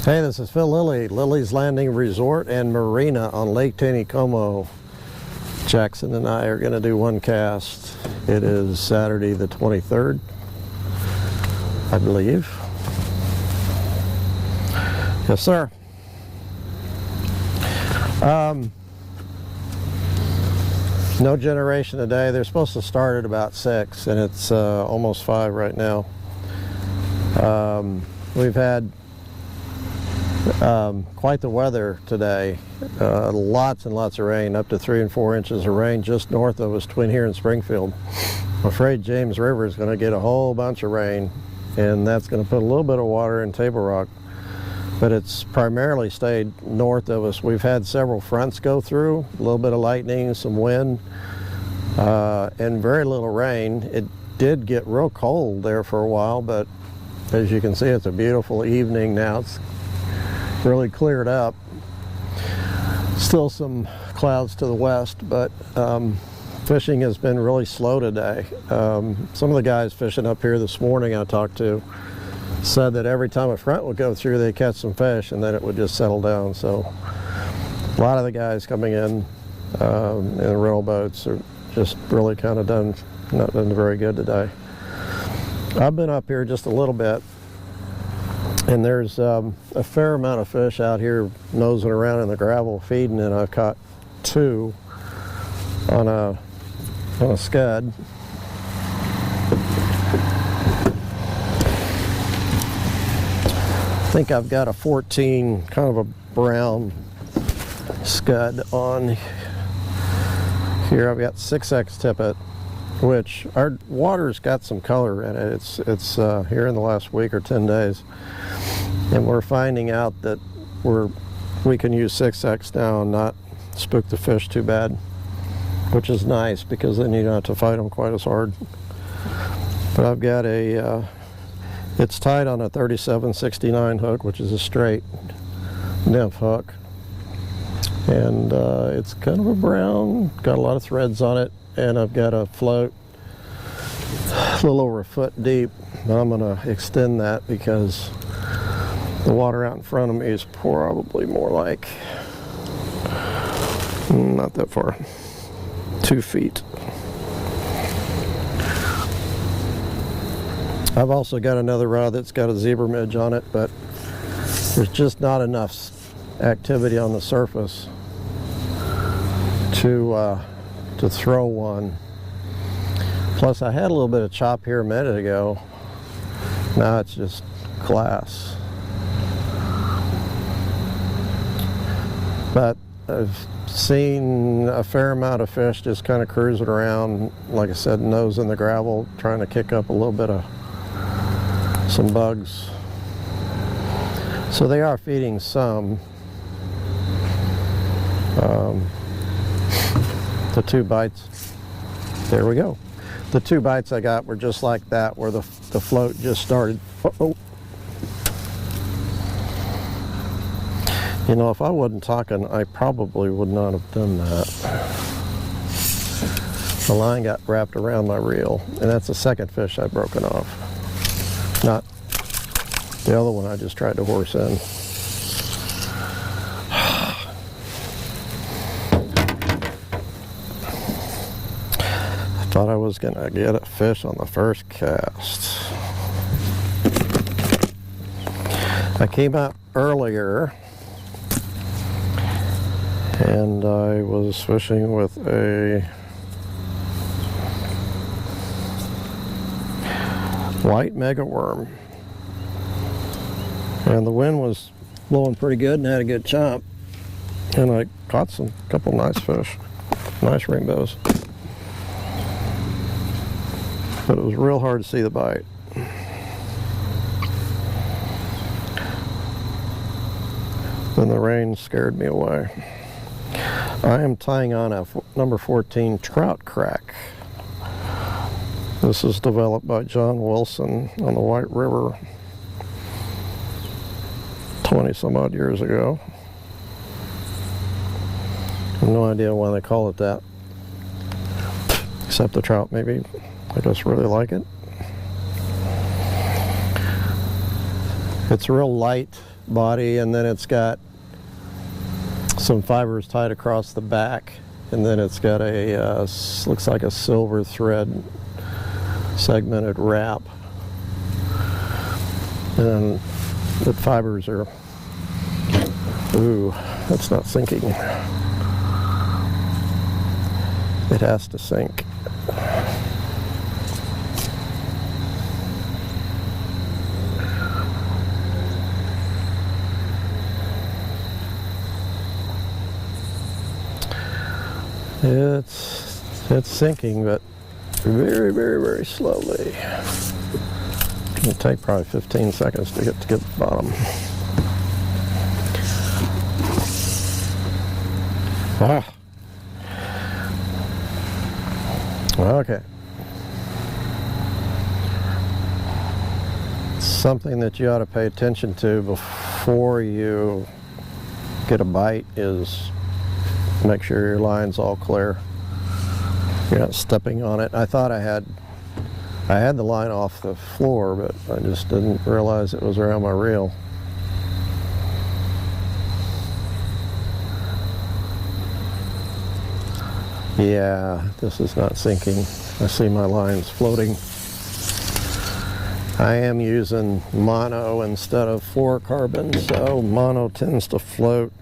Hey, this is Phil Lilley, Lilley's Landing Resort and Marina on Lake Taneycomo. Jackson and I are going to do one cast. It is Saturday the 23rd, I believe. Yes, sir. No generation today. They're supposed to start at about 6, and it's almost 5 right now. We've had quite the weather today. Lots and lots of rain, up to 3 and 4 inches of rain just north of us between here and Springfield. I'm afraid James River is going to get a whole bunch of rain, and that's going to put a little bit of water in Table Rock, but it's primarily stayed north of us. We've had several fronts go through, a little bit of lightning, some wind, and very little rain. It did get real cold there for a while, but as you can see, it's a beautiful evening now. It's really cleared up. Still some clouds to the west, but fishing has been really slow today. Some of the guys fishing up here this morning I talked to said that every time a front would go through, they'd catch some fish and then it would just settle down. So a lot of the guys coming in rental boats are just really kind of not done very good today. I've been up here just a little bit, and there's a fair amount of fish out here nosing around in the gravel feeding, and I've caught 2 on a scud. I think I've got a 14, kind of a brown scud on here. I've got 6X tippet, which our water's got some color in it. It's here in the last week or 10 days. And we're finding out that we can use 6X now and not spook the fish too bad, which is nice because then you don't have to fight them quite as hard. But I've got it's tied on a 3769 hook, which is a straight nymph hook. And it's kind of a brown, got a lot of threads on it, and I've got a float a little over a foot deep, but I'm going to extend that because the water out in front of me is probably more like, not that far, 2 feet. I've also got another rod that's got a zebra midge on it, but there's just not enough activity on the surface to throw one. Plus I had a little bit of chop here a minute ago. Now it's just glass. But I've seen a fair amount of fish just kind of cruising around, like I said, nose in the gravel, trying to kick up a little bit of some bugs. So they are feeding some. The 2 bites, there we go. The 2 bites I got were just like that, where the float just started. Uh-oh. You know, if I wasn't talking, I probably would not have done that. The line got wrapped around my reel, and that's the second fish I've broken off. Not the other one I just tried to horse in. I thought I was going to get a fish on the first cast. I came out earlier and I was fishing with a white megaworm, and the wind was blowing pretty good and had a good chop, and I caught a couple nice fish, nice rainbows, but it was real hard to see the bite. Then the rain scared me away. I am tying on a number 14 trout crack. This is developed by John Wilson on the White River 20 some odd years ago. I have no idea why they call it that, except the trout maybe I just really like it. It's a real light body, and then it's got some fibers tied across the back, and then it's got a looks like a silver thread segmented wrap, and the fibers are, ooh, that's not sinking. It has to sink. It's sinking, but very, very, very slowly. It'll take probably 15 seconds to get to the bottom. Ah. Okay. Something that you ought to pay attention to before you get a bite is make sure your line's all clear. You're not stepping on it. I thought I had the line off the floor, but I just didn't realize it was around my reel. Yeah, this is not sinking. I see my lines floating. I am using mono instead of fluorocarbon, so mono tends to float.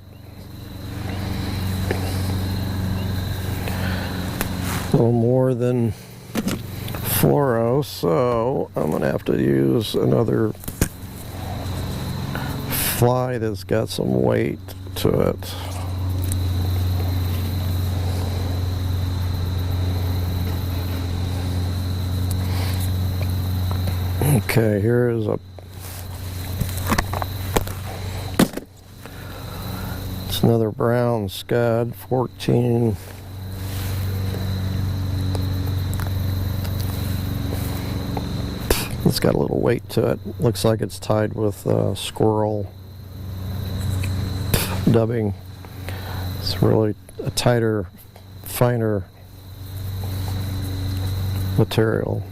A little more than fluoro, so I'm going to have to use another fly that's got some weight to it. Okay, here is it's another brown scud, 14. It's got a little weight to it. Looks like it's tied with squirrel dubbing. It's really a tighter, finer material.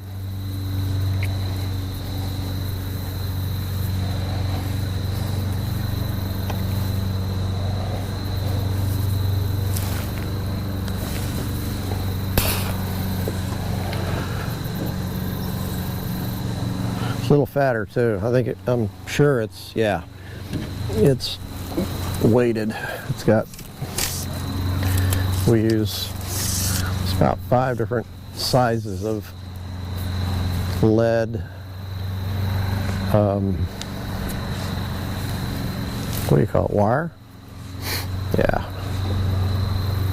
A little fatter too. I'm sure it's, yeah, it's weighted. It's got, we use, it's about 5 different sizes of lead, what do you call it, wire? Yeah.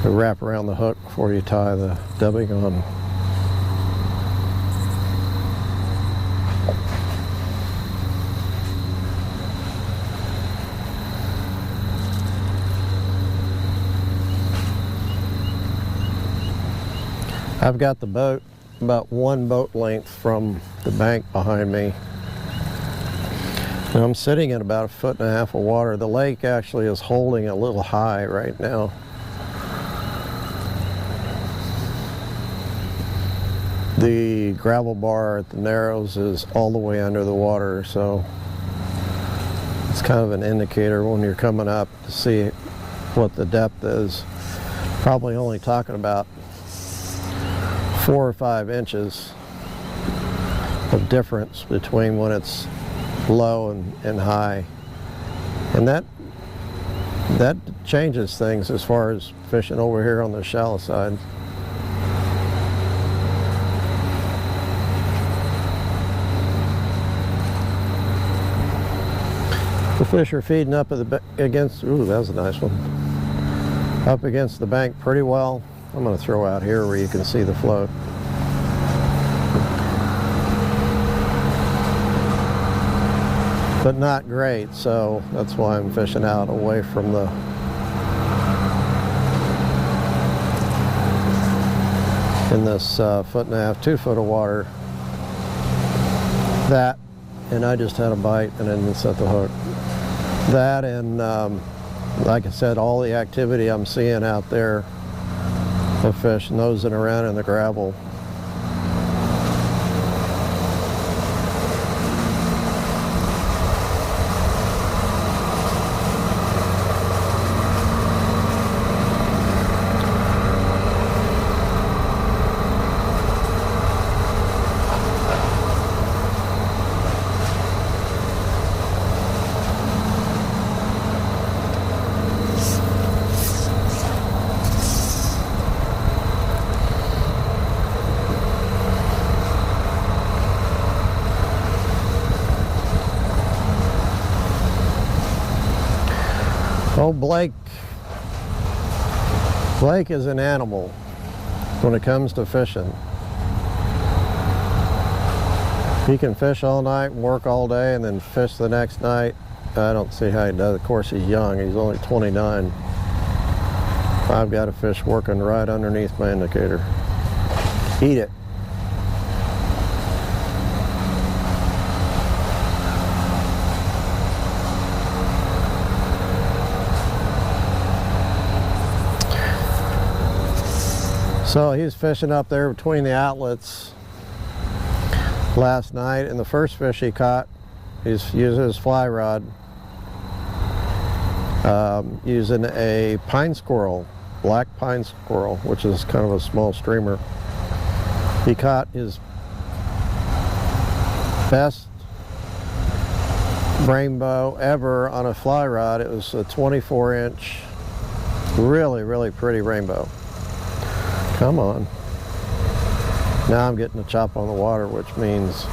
To wrap around the hook before you tie the dubbing on. I've got the boat about 1 boat length from the bank behind me. And I'm sitting in about 1.5 feet of water. The lake actually is holding a little high right now. The gravel bar at the Narrows is all the way under the water, so it's kind of an indicator when you're coming up to see what the depth is. Probably only talking about 4 or 5 inches of difference between when it's low and high, and that changes things as far as fishing over here on the shallow side. The fish are feeding up against, ooh, that was a nice one, up against the bank pretty well. I'm going to throw out here where you can see the float. But not great, so that's why I'm fishing out away from the in this 1.5 feet, 2 foot of water. That, and I just had a bite and then set the hook. That and like I said, all the activity I'm seeing out there, the fish nosing around in the gravel. Oh, Blake is an animal when it comes to fishing. He can fish all night and work all day and then fish the next night. I don't see how he does. Of course, he's young. He's only 29. I've got a fish working right underneath my indicator. Eat it. So he's fishing up there between the outlets last night, and the first fish he caught, he's using his fly rod, using a pine squirrel, black pine squirrel, which is kind of a small streamer. He caught his best rainbow ever on a fly rod. It was a 24-inch, really, really pretty rainbow. Come on. Now I'm getting a chop on the water, which means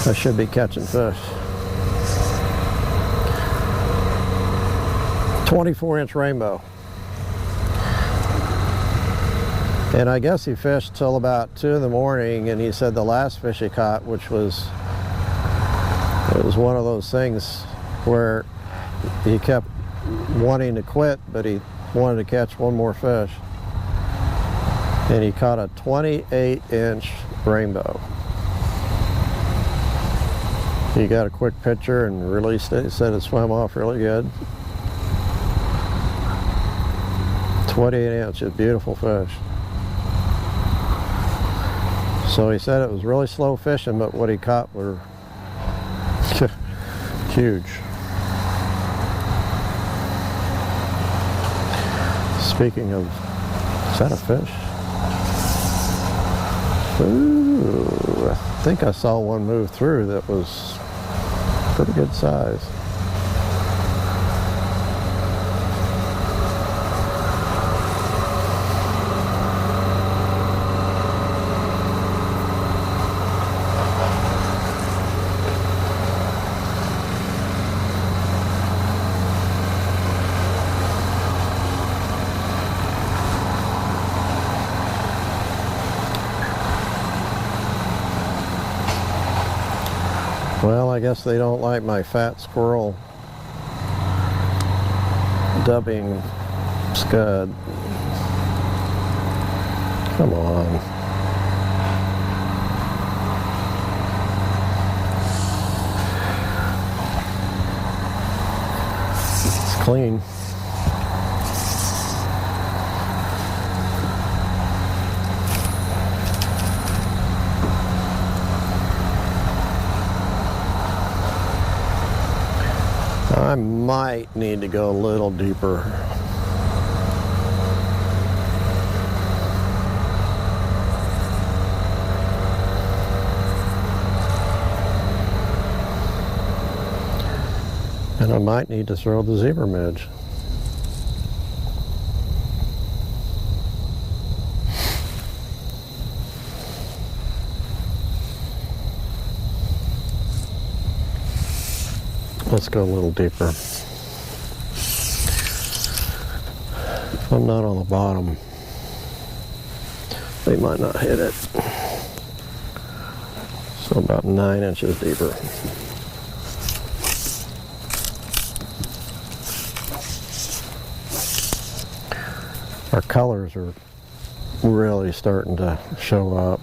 I should be catching fish. 24-inch rainbow. And I guess he fished till about 2 in the morning, and he said the last fish he caught, which was, it was one of those things where he kept wanting to quit, but he wanted to catch one more fish. And he caught a 28-inch rainbow. He got a quick picture and released it. He said it swam off really good. 28 inches, beautiful fish. So he said it was really slow fishing, but what he caught were huge. Speaking of, is that a fish? Ooh, I think I saw one move through that was pretty good size. Well, I guess they don't like my fat squirrel dubbing scud. Come on. It's clean. I might need to go a little deeper. And I might need to throw the zebra midge. Let's go a little deeper. If I'm not on the bottom, they might not hit it. So about 9 inches deeper. Our colors are really starting to show up.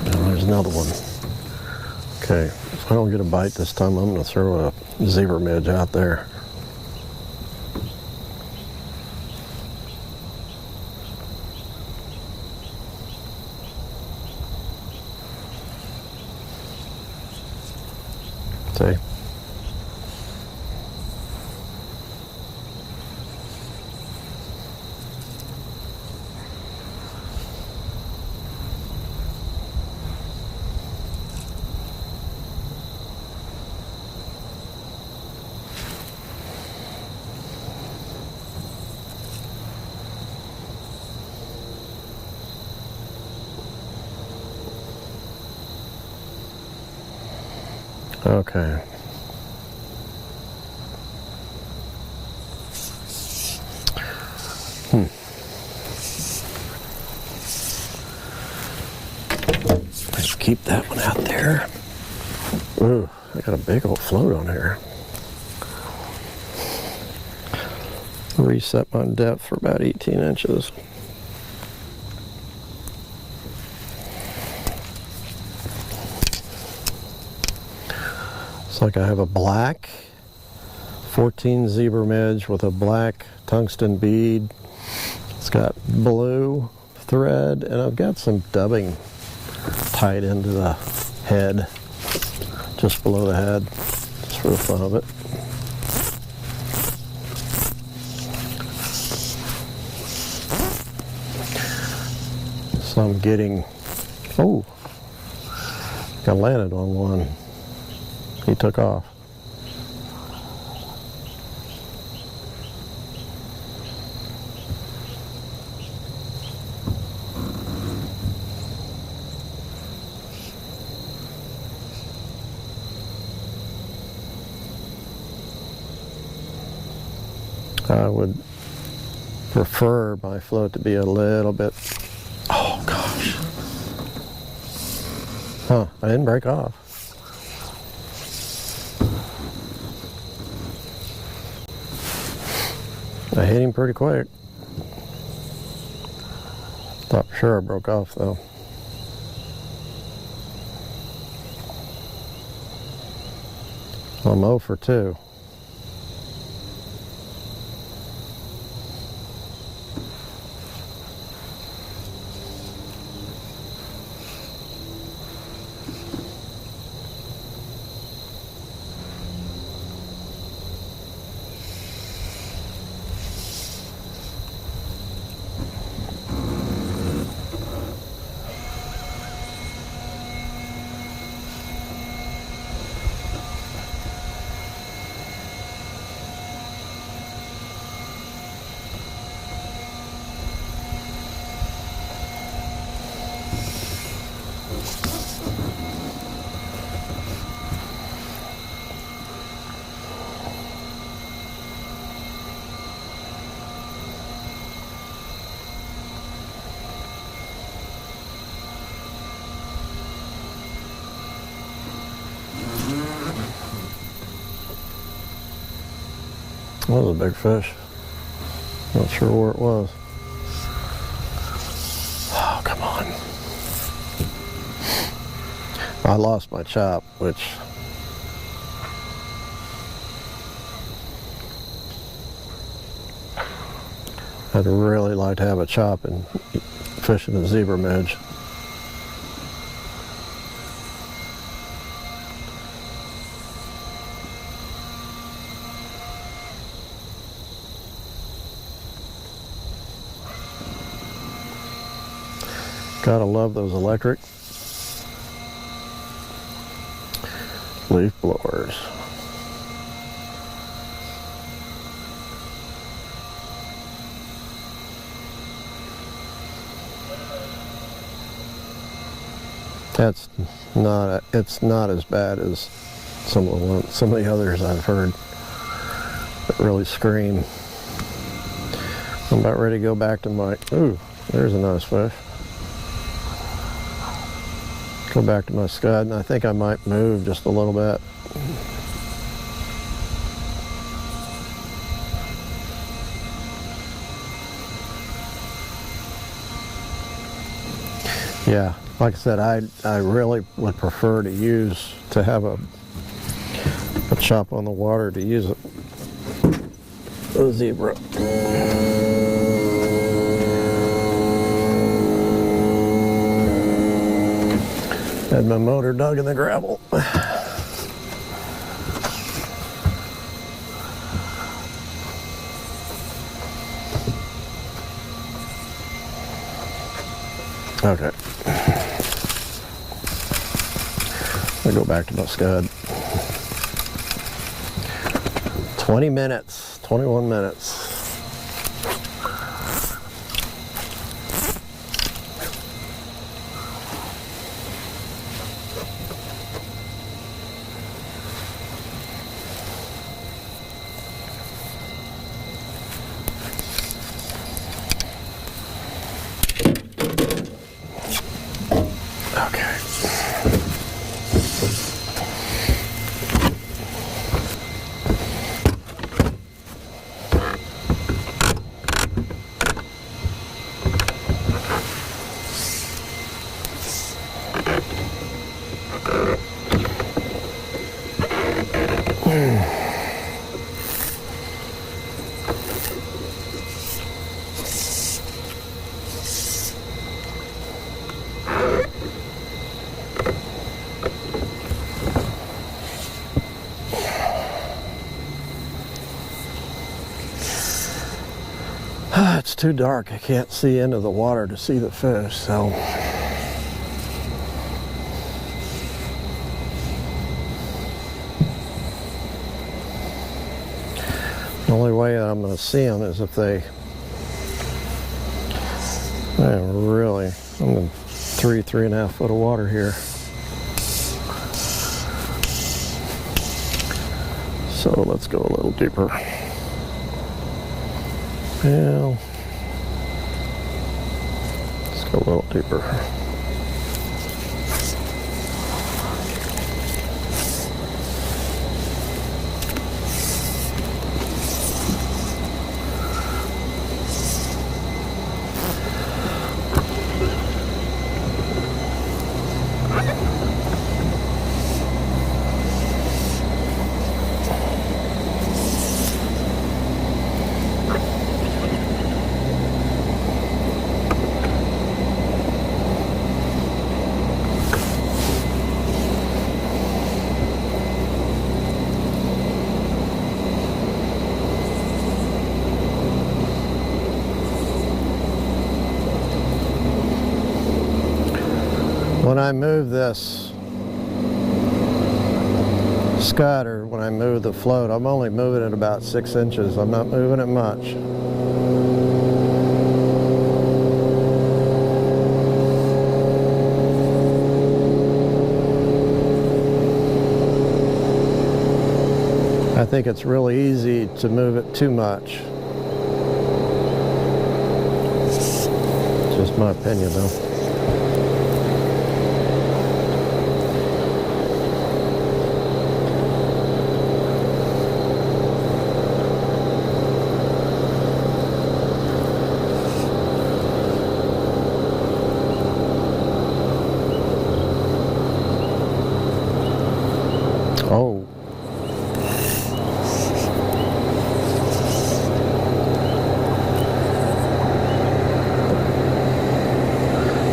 There's another one. Okay, if I don't get a bite this time, I'm going to throw a zebra midge out there. See? Okay. Let's keep that one out there. Ooh, I got a big old float on here. Reset my depth for about 18 inches. Looks like I have a black 14 zebra midge with a black tungsten bead. It's got blue thread, and I've got some dubbing tied into the head, just below the head, just for the fun of it. So I'm getting, oh, I landed on one. He took off. I would prefer my float to be a little bit, oh gosh. Huh, I didn't break off. I hit him pretty quick. Thought for sure I broke off though. I'm 0 for 2. That was a big fish. Not sure where it was. Oh, come on. I lost my chop, which I'd really like to have a chop and fishing a zebra midge. Gotta love those electric leaf blowers. It's not as bad as some of the others I've heard that really scream. I'm about ready to go back to my, ooh, there's a nice fish. Go back to my scud, and I think I might move just a little bit. Yeah, like I said, I really would prefer to have a chop on the water to use it. A zebra. Had my motor dug in the gravel. Okay. I'll go back to my scud. 20 minutes, 21 minutes. It's too dark. I can't see into the water to see the fish, so the only way I'm going to see them is if I'm in 3.5 foot of water here. So let's go a little deeper. Well, let's go a little deeper. When I move this scud, or when I move the float, I'm only moving it about 6 inches. I'm not moving it much. I think it's really easy to move it too much. Just my opinion though. Oh.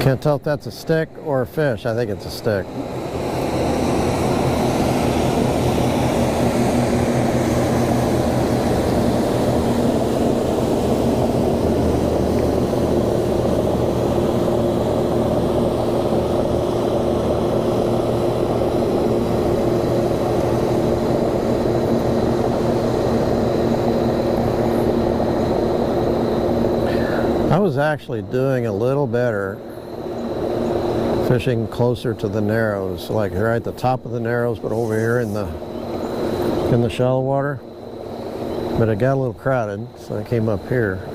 Can't tell if that's a stick or a fish. I think it's a stick. I was actually doing a little better fishing closer to the narrows, like right at the top of the narrows, but over here in the shallow water. But it got a little crowded, so I came up here.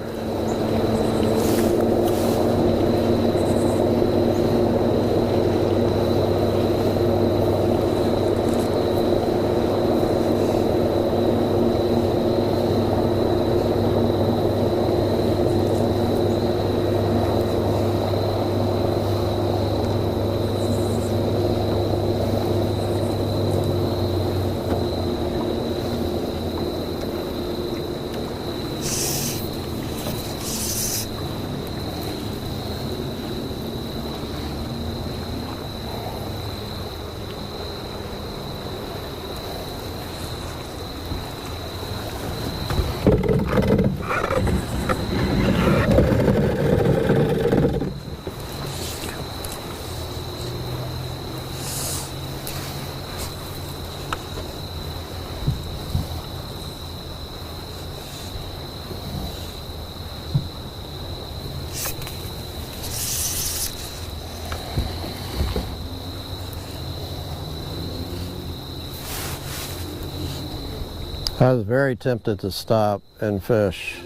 I was very tempted to stop and fish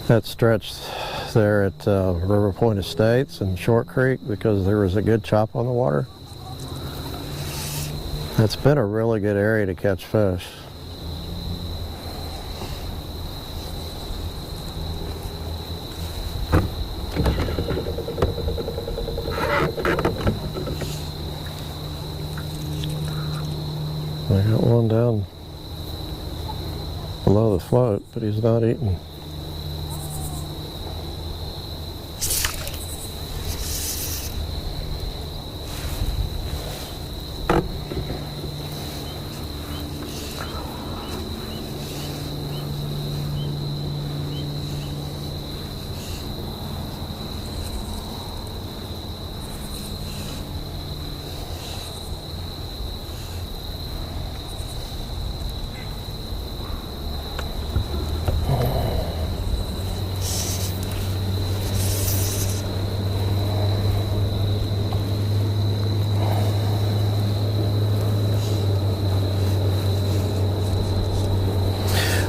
that stretch there at River Point Estates and Short Creek because there was a good chop on the water. It's been a really good area to catch fish. I got one down below the float, but he's not eating.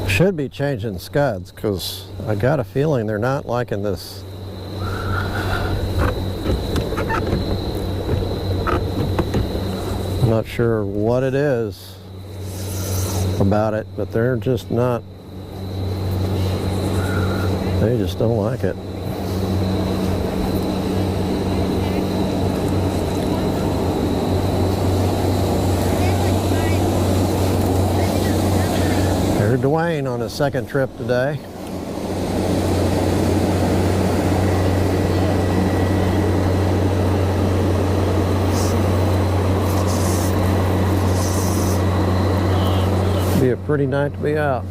Should be changing scuds because I got a feeling they're not liking this. I'm not sure what it is about it, but they're just not, they just don't like it. Dwayne on his second trip today. Be a pretty night to be out.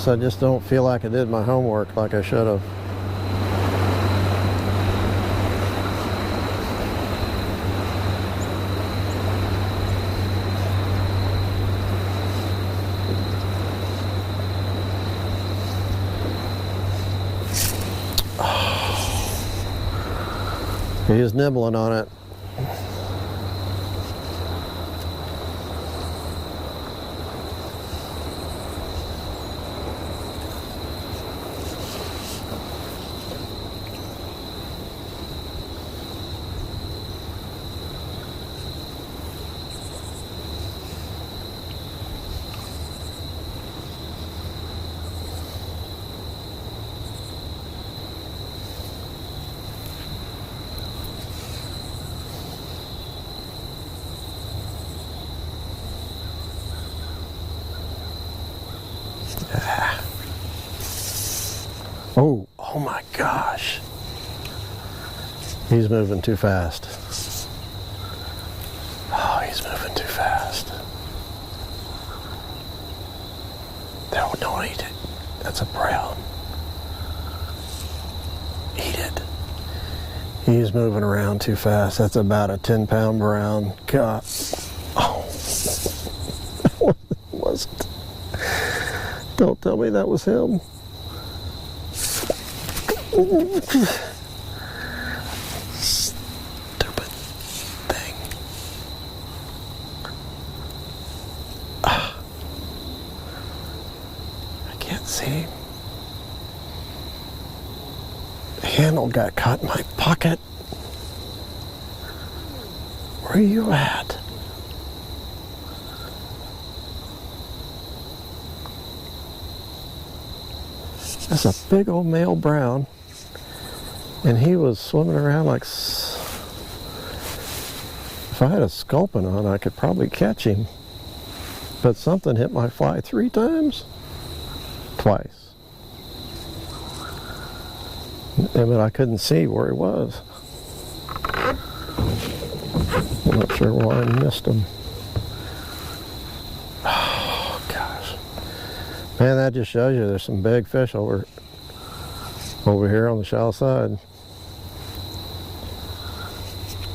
I just don't feel like I did my homework like I should have. He's nibbling on it. Oh my gosh. He's moving too fast. Oh, he's moving too fast. No, don't eat it. That's a brown. Eat it. He's moving around too fast. That's about a 10-pound brown. God. Oh. That wasn't. Don't tell me that was him. Stupid thing. I can't see him. The handle got caught in my pocket. Where are you at? That's a big old male brown. And he was swimming around like, if I had a sculpin on, I could probably catch him. But something hit my fly 3 times? Twice. But I couldn't see where he was. I'm not sure why I missed him. Oh, gosh. Man, that just shows you there's some big fish over here on the shallow side.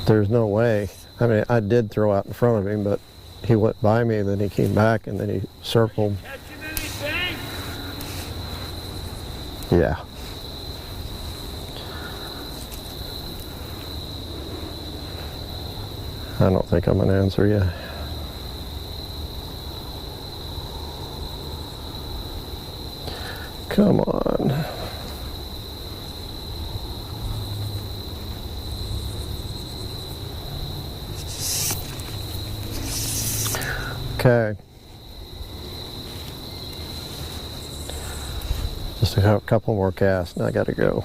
There's no way. I mean, I did throw out in front of him, but he went by me, and then he came back, and then he circled. Yeah. I don't think I'm going to answer you. Come on. Okay. Just a couple more casts and I gotta go.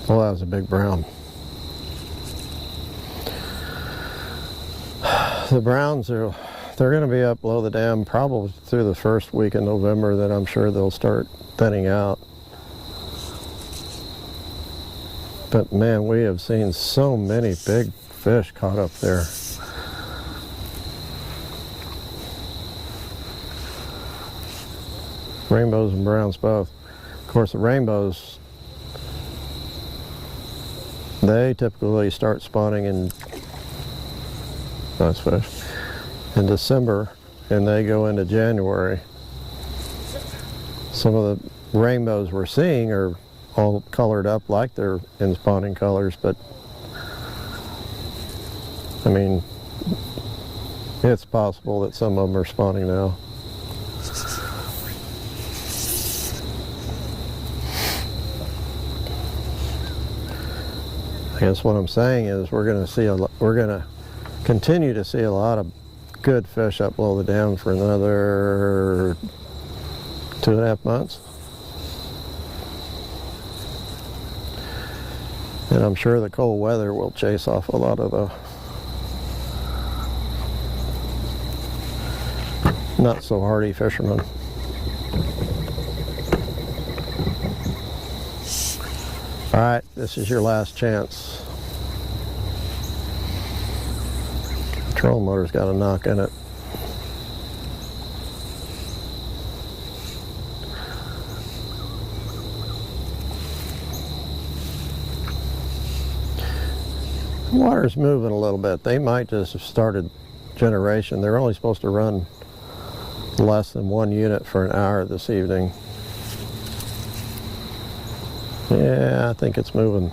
Well, that was a big brown. The browns they're going to be up below the dam probably through the first week in November. Then I'm sure they'll start thinning out. But man, we have seen so many big fish caught up there. Rainbows and browns both. Of course, the rainbows, they typically start spawning in nice fish in December, and they go into January. Some of the rainbows we're seeing are all colored up like they're in spawning colors, but I mean, it's possible that some of them are spawning now. I guess what I'm saying is we're going to continue to see a lot of good fish up below the dam for another 2.5 months. And I'm sure the cold weather will chase off a lot of the not so hardy fishermen. All right, this is your last chance. The trolling motor's got a knock in it. The water's moving a little bit. They might just have started generation. They're only supposed to run less than 1 unit for an hour this evening. Yeah, I think it's moving.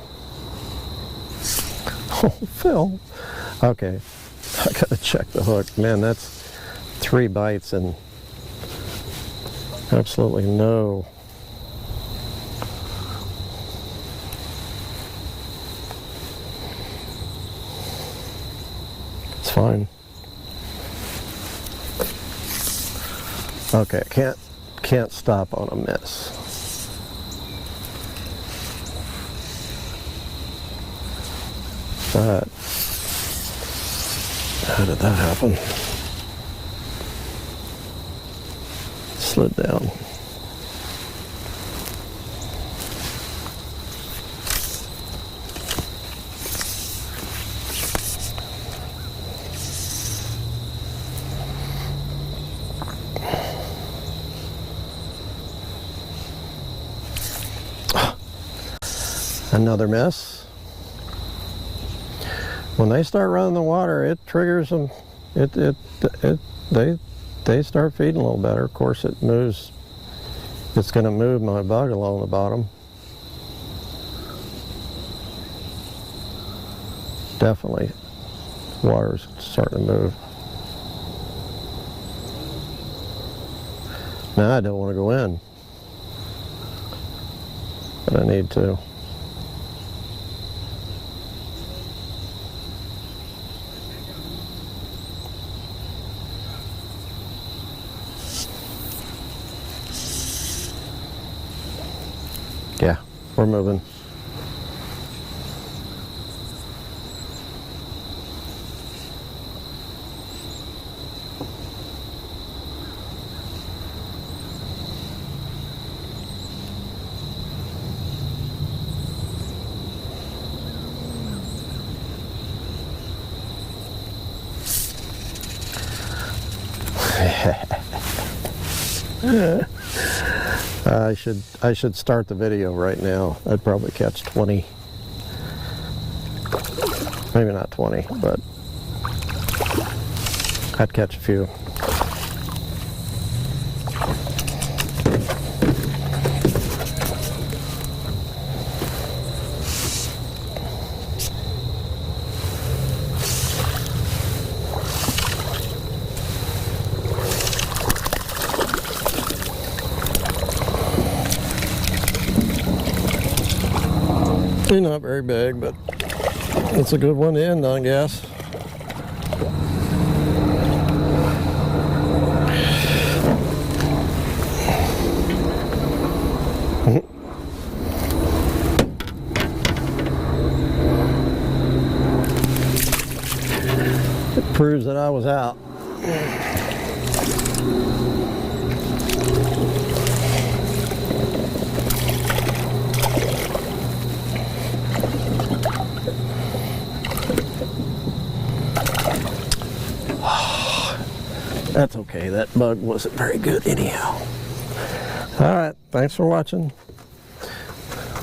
Oh, Phil. Okay, I gotta check the hook. Man, that's 3 bites and absolutely no. It's fine. Okay, can't stop on a miss. But how did that happen? Slid down. Another miss. When they start running the water, it triggers them. They start feeding a little better. Of course, it moves. It's going to move my bug along the bottom. Definitely, water's starting to move. Now I don't want to go in, but I need to. We're moving. I should start the video right now. I'd probably catch 20. Maybe not 20, but I'd catch a few. They're not very big, but it's a good one to end on, I guess. It proves that I was out. That's okay, that bug wasn't very good anyhow. Alright, thanks for watching.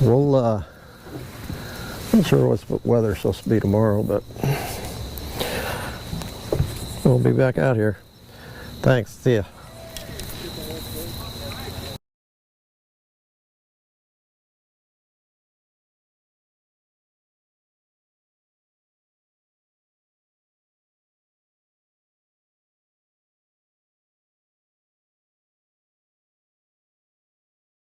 We'll, not sure what the weather's supposed to be tomorrow, but we'll be back out here. Thanks, see ya.